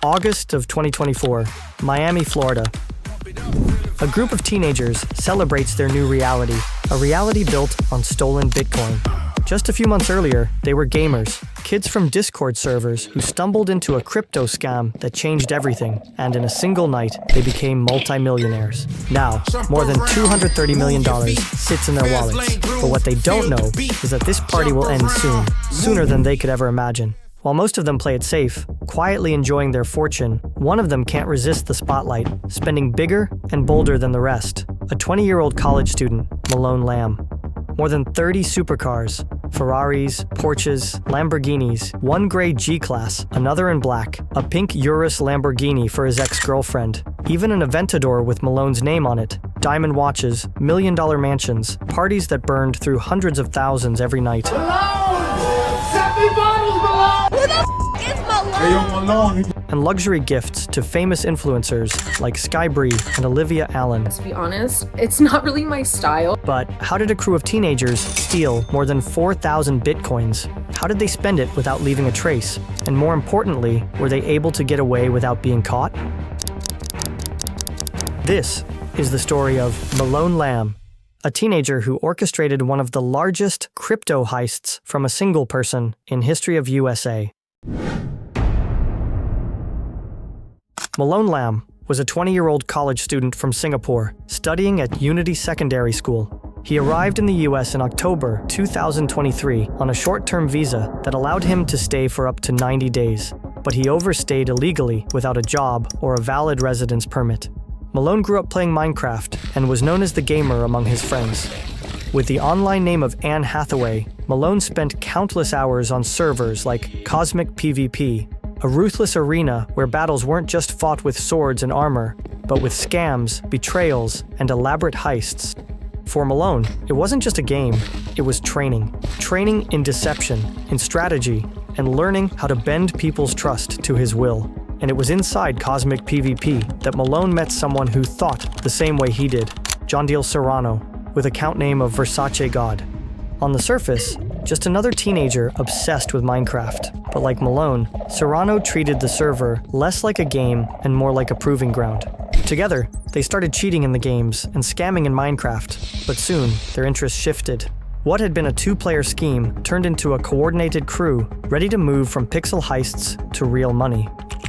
August of 2024, Miami, Florida. A group of teenagers celebrates their new reality, a reality built on stolen Bitcoin. Just a few months earlier, they were gamers, kids from Discord servers who stumbled into a crypto scam that changed everything, and in a single night, they became multimillionaires. Now, more than $230 million sits in their wallets, but what they don't know is that this party will end soon, sooner than they could ever imagine. While most of them play it safe, quietly enjoying their fortune, one of them can't resist the spotlight, spending bigger and bolder than the rest. A 20-year-old college student, Malone Lam. More than 30 supercars, Ferraris, Porsches, Lamborghinis, one gray G-Class, another in black, a pink Urus Lamborghini for his ex-girlfriend, even an Aventador with Malone's name on it, diamond watches, million-dollar mansions, parties that burned through hundreds of thousands every night. Who the is Malone? And luxury gifts to famous influencers like Sky Bree and Olivia Allen. To be honest, it's not really my style. But how did a crew of teenagers steal more than 4,000 bitcoins? How did they spend it without leaving a trace? And more importantly, were they able to get away without being caught? This is the story of Malone Lam, a teenager who orchestrated one of the largest crypto heists from a single person in history of USA. Malone Lam was a 20-year-old college student from Singapore, studying at Unity Secondary School. He arrived in the US in October 2023 on a short-term visa that allowed him to stay for up to 90 days, but he overstayed illegally without a job or a valid residence permit. Malone grew up playing Minecraft and was known as the gamer among his friends. With the online name of Anne Hathaway, Malone spent countless hours on servers like Cosmic PvP, a ruthless arena where battles weren't just fought with swords and armor, but with scams, betrayals, and elaborate heists. For Malone, it wasn't just a game, it was training. Training in deception, in strategy, and learning how to bend people's trust to his will. And it was inside Cosmic PvP that Malone met someone who thought the same way he did, Jeandiel Serrano, with account name of Versace God. On the surface, just another teenager obsessed with Minecraft. But like Malone, Serrano treated the server less like a game and more like a proving ground. Together, they started cheating in the games and scamming in Minecraft, but soon their interests shifted. What had been a two-player scheme turned into a coordinated crew ready to move from pixel heists to real money.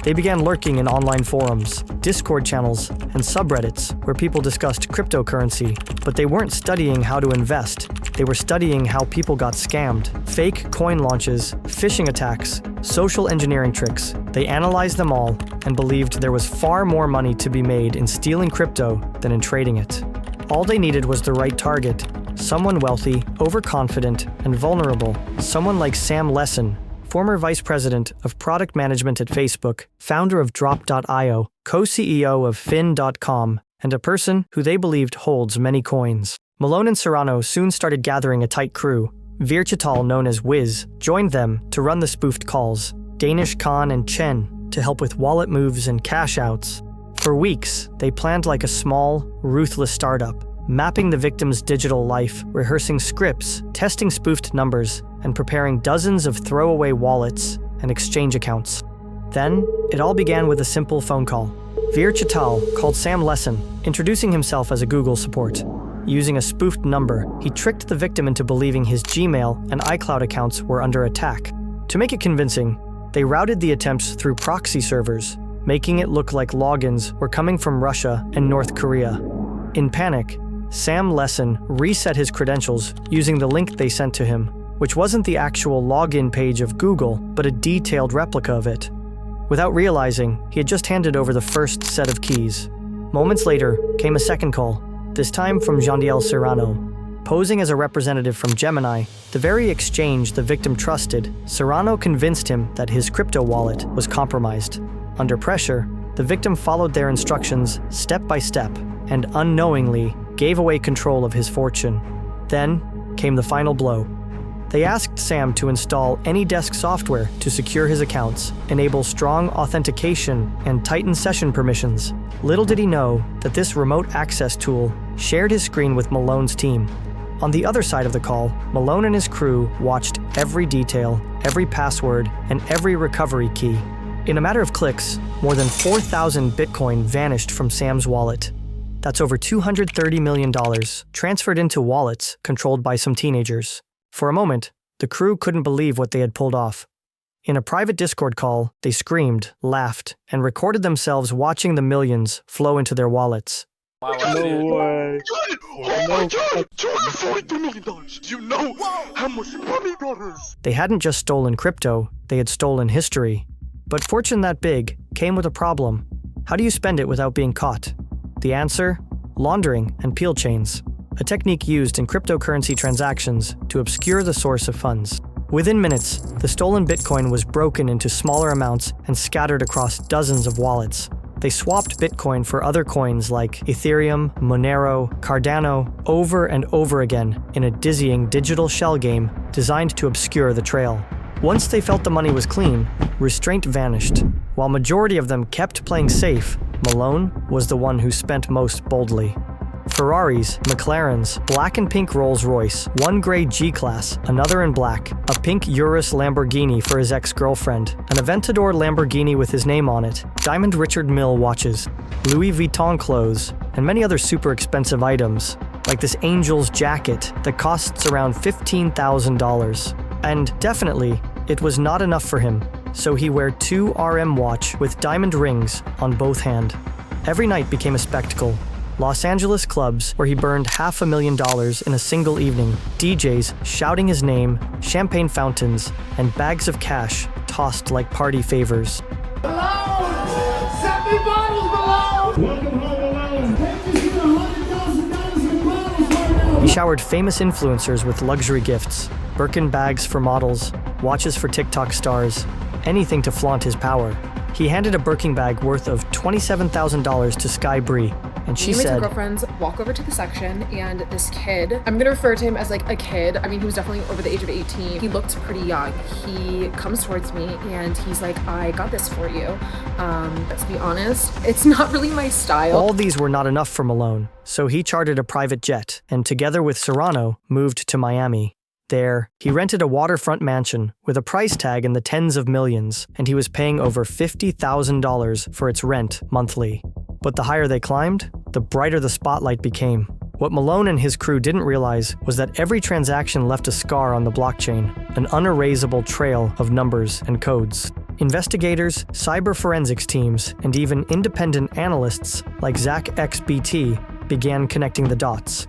They began lurking in online forums, Discord channels, and subreddits where people discussed cryptocurrency, but they weren't studying how to invest. They were studying how people got scammed. Fake coin launches, phishing attacks, social engineering tricks. They analyzed them all and believed there was far more money to be made in stealing crypto than in trading it. All they needed was the right target, someone wealthy, overconfident, and vulnerable, someone like Sam Lessin, former vice president of product management at Facebook, founder of Drop.io, co-CEO of Fin.com, and a person who they believed holds many coins. Malone and Serrano soon started gathering a tight crew. Veer Chetal, known as Wiz, joined them to run the spoofed calls. Danish Khan and Chen to help with wallet moves and cash outs. For weeks, they planned like a small, ruthless startup, mapping the victim's digital life, rehearsing scripts, testing spoofed numbers, and preparing dozens of throwaway wallets and exchange accounts. Then, it all began with a simple phone call. Veer Chetal called Sam Lessin, introducing himself as a Google support. Using a spoofed number, he tricked the victim into believing his Gmail and iCloud accounts were under attack. To make it convincing, they routed the attempts through proxy servers, making it look like logins were coming from Russia and North Korea. In panic, Sam Lessin reset his credentials using the link they sent to him, which wasn't the actual login page of Google, but a detailed replica of it. Without realizing, he had just handed over the first set of keys. Moments later came a second call, this time from Jeandiel Serrano. Posing as a representative from Gemini, the very exchange the victim trusted, Serrano convinced him that his crypto wallet was compromised. Under pressure, the victim followed their instructions step by step and unknowingly gave away control of his fortune. Then came the final blow. They asked Sam to install AnyDesk software to secure his accounts, enable strong authentication, and tighten session permissions. Little did he know that this remote access tool shared his screen with Malone's team. On the other side of the call, Malone and his crew watched every detail, every password, and every recovery key. In a matter of clicks, more than 4,000 Bitcoin vanished from Sam's wallet. That's over $230 million transferred into wallets controlled by some teenagers. For a moment, the crew couldn't believe what they had pulled off. In a private Discord call, they screamed, laughed, and recorded themselves watching the millions flow into their wallets. No way. Oh my God, $242 million. Do you know how much money that is? They hadn't just stolen crypto, they had stolen history. But fortune that big came with a problem. How do you spend it without being caught? The answer? Laundering and peel chains, a technique used in cryptocurrency transactions to obscure the source of funds. Within minutes, the stolen Bitcoin was broken into smaller amounts and scattered across dozens of wallets. They swapped Bitcoin for other coins like Ethereum, Monero, Cardano over and over again in a dizzying digital shell game designed to obscure the trail. Once they felt the money was clean, restraint vanished. While majority of them kept playing safe, Malone was the one who spent most boldly. Ferraris, McLarens, black and pink Rolls-Royce, one gray G-Class, another in black, a pink Urus Lamborghini for his ex-girlfriend, an Aventador Lamborghini with his name on it, diamond Richard Mille watches, Louis Vuitton clothes, and many other super expensive items, like this Angel's jacket that costs around $15,000. And definitely, it was not enough for him, so he wore 2 RM watch with diamond rings on both hand. Every night became a spectacle. Los Angeles clubs where he burned $500,000 in a single evening, DJs shouting his name, champagne fountains, and bags of cash tossed like party favors. Malone! Send me bottles, Malone! Welcome home, Malone. Take you $100,000 in bottles right now. He showered famous influencers with luxury gifts, Birkin bags for models, watches for TikTok stars, anything to flaunt his power. He handed a Birkin bag worth of $27,000 to Sky Bree, and she Me and my two said, girlfriends walk over to the section, and this kid, I'm gonna refer to him as like a kid. I mean, he was definitely over the age of 18. He looked pretty young. He comes towards me and he's like, I got this for you. To be honest, it's not really my style. All these were not enough for Malone, so he chartered a private jet and together with Serrano, moved to Miami. There, he rented a waterfront mansion with a price tag in the tens of millions, and he was paying over $50,000 for its rent monthly. But the higher they climbed, the brighter the spotlight became. What Malone and his crew didn't realize was that every transaction left a scar on the blockchain, an unerasable trail of numbers and codes. Investigators, cyber forensics teams, and even independent analysts like Zach XBT began connecting the dots.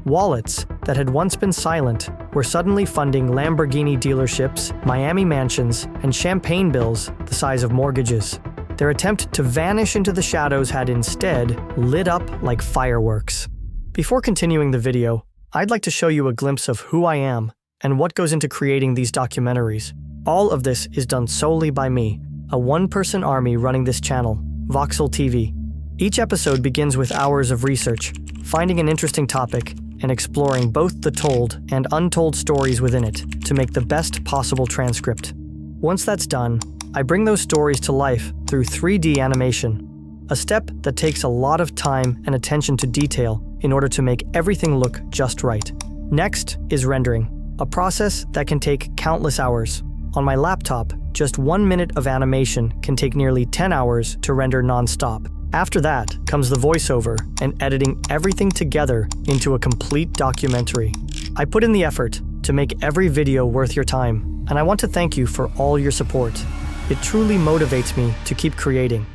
Wallets that had once been silent were suddenly funding Lamborghini dealerships, Miami mansions, and champagne bills the size of mortgages. Their attempt to vanish into the shadows had instead lit up like fireworks. Before continuing the video, I'd like to show you a glimpse of who I am and what goes into creating these documentaries. All of this is done solely by me, a one-person army running this channel, Voxel TV. Each episode begins with hours of research, finding an interesting topic, and exploring both the told and untold stories within it to make the best possible transcript. Once that's done, I bring those stories to life through 3D animation, a step that takes a lot of time and attention to detail in order to make everything look just right. Next is rendering, a process that can take countless hours. On my laptop, just 1 minute of animation can take nearly 10 hours to render non-stop. After that comes the voiceover and editing everything together into a complete documentary. I put in the effort to make every video worth your time, and I want to thank you for all your support. It truly motivates me to keep creating.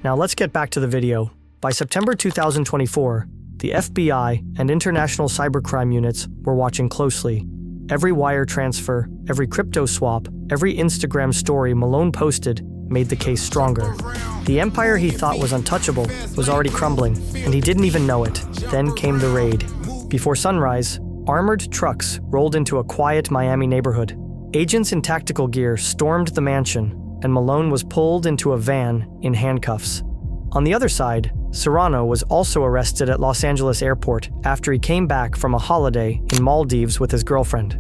Now let's get back to the video. By September 2024, the FBI and international cybercrime units were watching closely. Every wire transfer, every crypto swap, every Instagram story Malone posted made the case stronger. The empire he thought was untouchable was already crumbling, and he didn't even know it. Then came the raid. Before sunrise, armored trucks rolled into a quiet Miami neighborhood. Agents in tactical gear stormed the mansion, and Malone was pulled into a van in handcuffs. On the other side, Serrano was also arrested at Los Angeles airport after he came back from a holiday in Maldives with his girlfriend.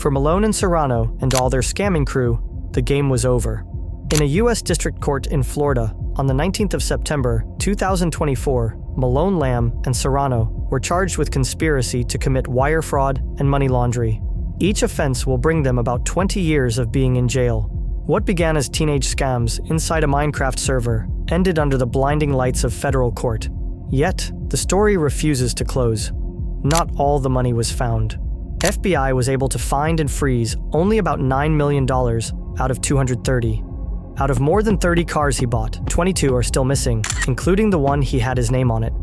For Malone and Serrano and all their scamming crew, the game was over. In a U.S. District Court in Florida, on the 19th of September 2024, Malone Lam and Serrano were charged with conspiracy to commit wire fraud and money laundering. Each offense will bring them about 20 years of being in jail. What began as teenage scams inside a Minecraft server ended under the blinding lights of federal court. Yet, the story refuses to close. Not all the money was found. FBI was able to find and freeze only about $9 million out of 230. Out of more than 30 cars he bought, 22 are still missing, including the one he had his name on it.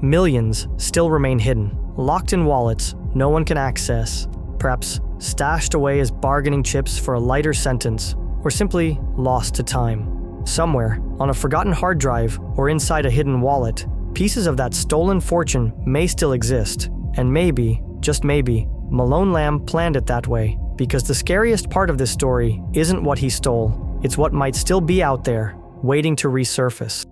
Millions still remain hidden, locked in wallets no one can access, perhaps stashed away as bargaining chips for a lighter sentence, or simply lost to time. Somewhere, on a forgotten hard drive or inside a hidden wallet, pieces of that stolen fortune may still exist, and maybe, just maybe, Malone Lam planned it that way, because the scariest part of this story isn't what he stole, it's what might still be out there, waiting to resurface.